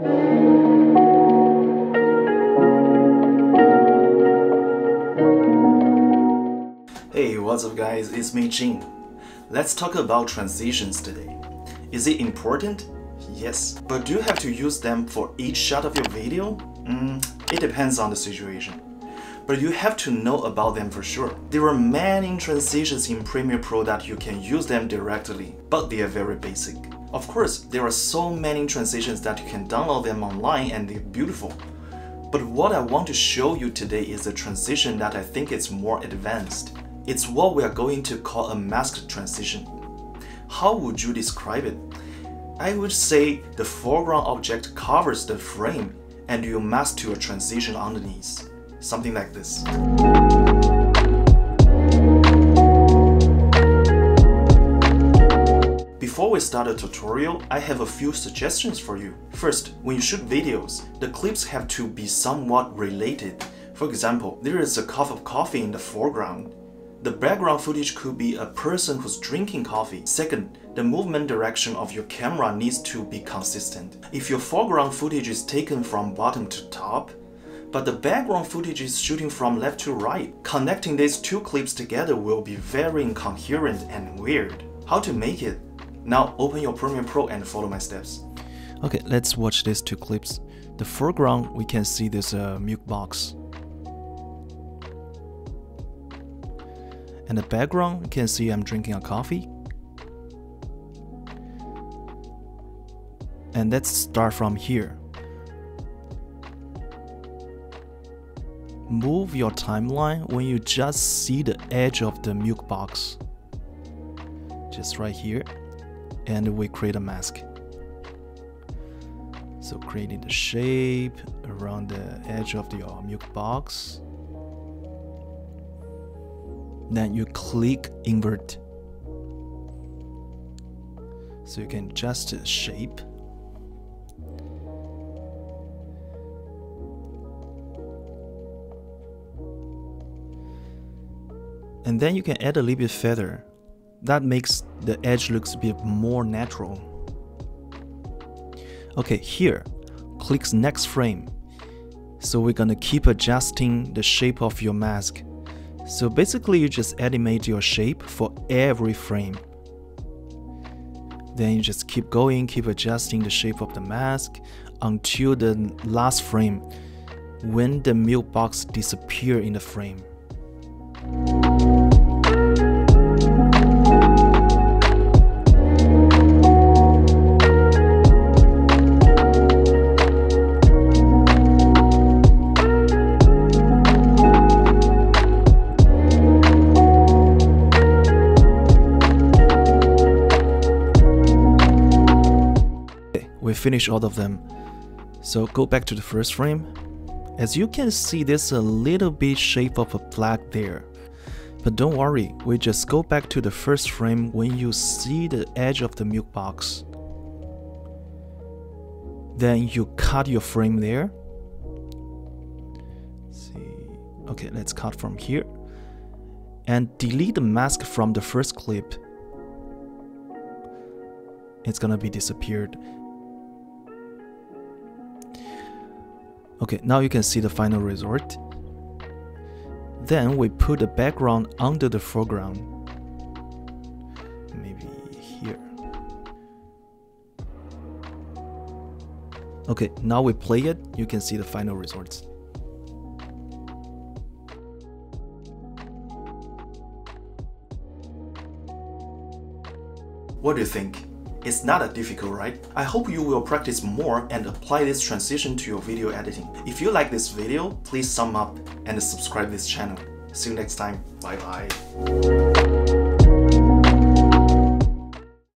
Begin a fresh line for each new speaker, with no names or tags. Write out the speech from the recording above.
Hey, what's up guys, it's me Jin. Let's talk about transitions today. Is it important? Yes. But do you have to use them for each shot of your video? It depends on the situation. But you have to know about them for sure. There are many transitions in Premiere Pro that you can use them directly, but they are very basic. Of course, there are so many transitions that you can download them online and they're beautiful. But what I want to show you today is a transition that I think is more advanced. It's what we are going to call a masked transition. How would you describe it? I would say the foreground object covers the frame and you mask to a transition underneath. Something like this. Before we start the tutorial, I have a few suggestions for you. First, when you shoot videos, the clips have to be somewhat related. For example, there is a cup of coffee in the foreground. The background footage could be a person who's drinking coffee. Second, the movement direction of your camera needs to be consistent. If your foreground footage is taken from bottom to top, but the background footage is shooting from left to right, connecting these two clips together will be very incoherent and weird. How to make it? Now open your Premiere Pro and follow my steps.
Okay, let's watch these two clips. The foreground, we can see this milk box. And the background, you can see I'm drinking a coffee. And let's start from here. Move your timeline when you just see the edge of the milk box. Just right here. And we create a mask. So creating the shape around the edge of your milk box. Then you click invert. So you can adjust the shape. And then you can add a little bit feather. That makes the edge looks a bit more natural. Okay, here, click next frame. So we're gonna keep adjusting the shape of your mask. So basically you just animate your shape for every frame. Then you just keep going, keep adjusting the shape of the mask until the last frame when the milk box disappears in the frame. We finish all of them. So go back to the first frame. As you can see, there's a little bit shape of a flag there. But don't worry, we just go back to the first frame when you see the edge of the milk box. Then you cut your frame there. Okay, let's cut from here. And delete the mask from the first clip. It's gonna be disappeared. Okay, now you can see the final result. Then we put the background under the foreground. Maybe here. Okay, now we play it, you can see the final results.
What do you think? It's not that difficult, right? I hope you will practice more and apply this transition to your video editing. If you like this video, please thumb up and subscribe this channel. See you next time. Bye bye.